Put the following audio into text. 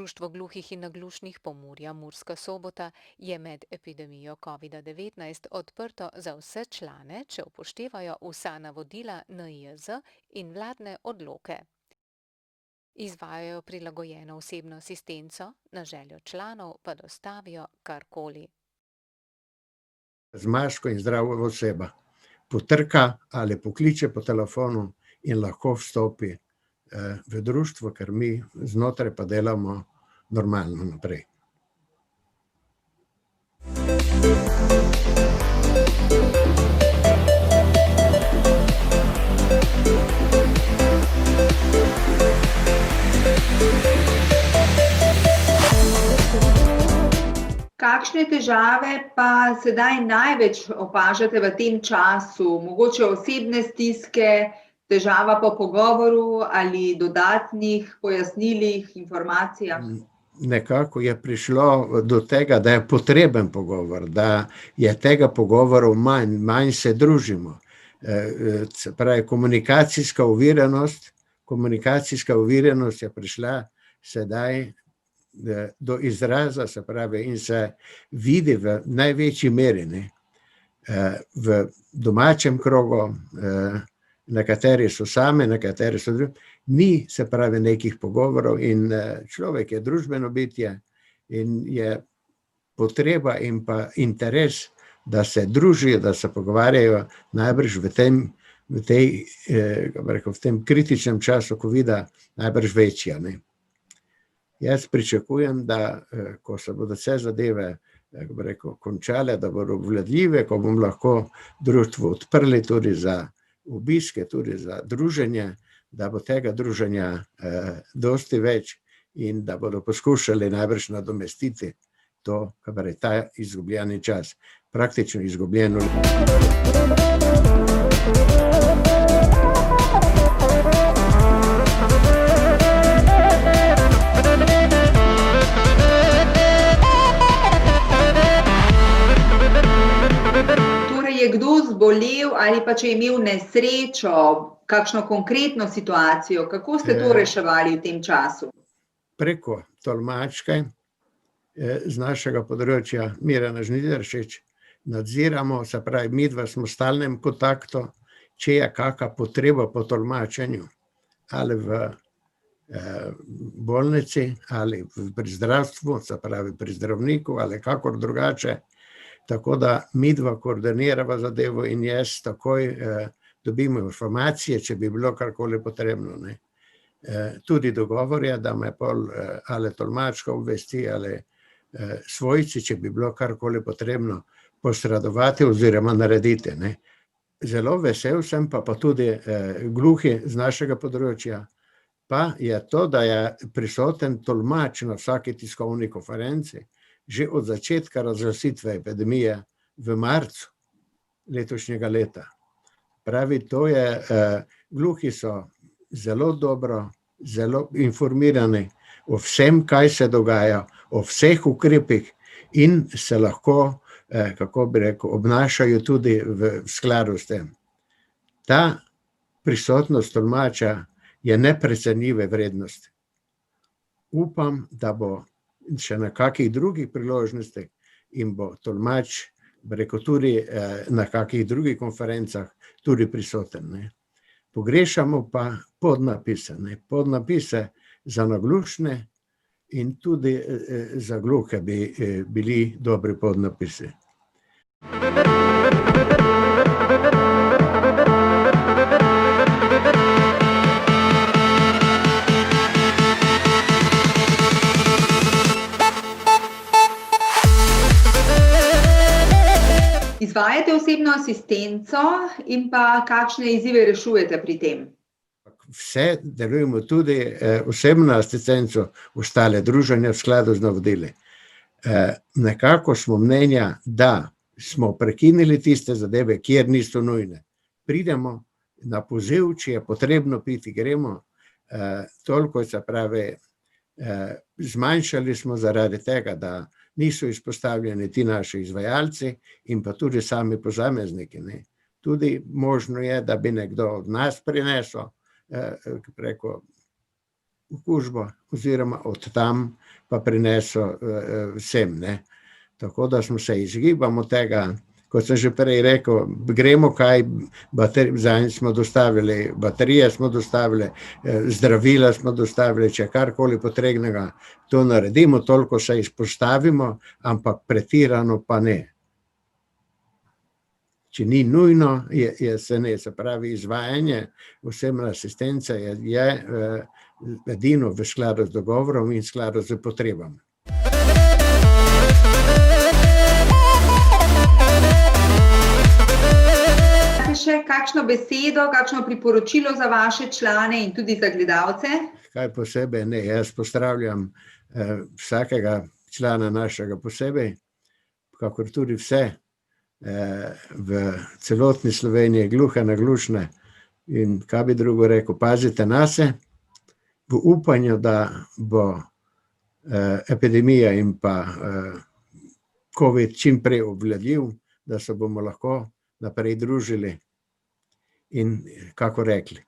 Društvo gluhih in naglušnih Pomurja Murska Sobota je med epidemijo COVID-19 odprto za vse člane, če upoštevajo vsa navodila NIJZ in vladne odloke. Izvajajo prilagojeno osebno asistenco, na željo članov pa dostavijo karkoli. Z masko in zdrava oseba potrka ali pokliče po telefonu in lahko vstopi v društvo, ker mi znotraj pa delamo normalno naprej. Kakšne težave pa sedaj največ opažate v tem času? Mogoče osebne stiske, težava po pogovoru ali dodatnih pojasnilih, informacijah? Nekako je prišlo do tega, da je potreben pogovor, da je tega pogovorov manj se družimo. Se pravi, komunikacijska oviranost je prišla sedaj do izraza, se pravi, in se vidi v največji meri, ne. V domačem krogu, nekateri so sami, nekateri so drugi, ni, se pravi, nekih pogovorov in človek je družbeno bitje in je potreba in pa interes, da se družijo, da se pogovarjajo najbrž v tem kritičnem času covida najbrž večja, ne. Jaz pričakujem, da ko se bodo vse zadeve, končale, da bodo obvladljive, ko bomo lahko društvo odprli tudi za obiske, tudi za druženje, da bo tega druženja dosti več in da bodo poskušali najbrž nadomestiti to, ta izgubljeni čas, praktično izgubljeno. Je kdo zbolel ali pa če je imel nesrečo, kakšno konkretno situacijo, kako ste to reševali v tem času? Preko tolmačke z našega področja Mirjana Žnidaršič nadziramo, se pravi, midva smo v stalnem kontaktu, če je kaka potreba po tolmačenju ali v bolnici ali pri zdravstvu, se pravi pri zdravniku ali kakor drugače. Tako da midva koordinirava zadevo in jaz takoj dobimo informacije, če bi bilo karkoli potrebno, ne. Tudi dogovor je, da me pol ali tolmačka obvesti ali svojci, če bi bilo karkoli potrebno posredovati oziroma narediti, ne. Zelo vesel sem pa tudi gluhi z našega področja, pa je to, da je prisoten tolmač na vsaki tiskovni konferenci, že od začetka razglasitve epidemije v marcu letošnjega leta. Pravi, to je, gluhi so zelo dobro, zelo informirani o vsem, kaj se dogaja, o vseh ukrepih in se lahko, kako bi rekel, obnašajo tudi v skladu s tem. Ta prisotnost tolmača je neprecenljive vrednosti. Upam, da bo še na kakih drugih priložnostih in bo tolmač, bi rekel, tudi na kakih drugih konferencah tudi prisoten, ne. Pogrešamo pa podnapise, ne. Podnapise za naglušne in tudi za gluhe bi bili dobri podnapisi. Izvajate osebno asistenco in pa kakšne izzive rešujete pri tem? Vse delujemo tudi osebno asistenco, ostale druženja v skladu z navodili. Nekako smo mnenja, da smo prekinili tiste zadeve, kjer niso nujne. Pridemo na poziv, če je potrebno priti, gremo, toliko, se pravi, zmanjšali smo zaradi tega, da niso izpostavljeni ti naši izvajalci in pa tudi sami posamezniki, ne. Tudi možno je, da bi nekdo od nas prinesel preko okužbo oziroma od tam pa prinesel sem, ne. Tako da smo se izogibamo tega, kot sem že prej rekel, gremo kaj, zanj smo dostavili, baterije smo dostavili, zdravila smo dostavili, če karkoli potrebnega, to naredimo, toliko se izpostavimo, ampak pretirano pa ne. Če ni nujno, se ne, se pravi, izvajanje osebne asistence je edino v skladu z dogovorom in skladu s potrebami. Še kakšno besedo, kakšno priporočilo za vaše člane in tudi za gledalce? Kaj posebej ne, jaz pozdravljam vsakega člana našega posebej, kakor tudi vse v celotni Sloveniji, gluhe, naglušne in kaj bi drugo rekel, pazite nase, v upanju, da bo epidemija in pa COVID čim prej obvladljiv, da se bomo lahko naprej družili in kako rekli.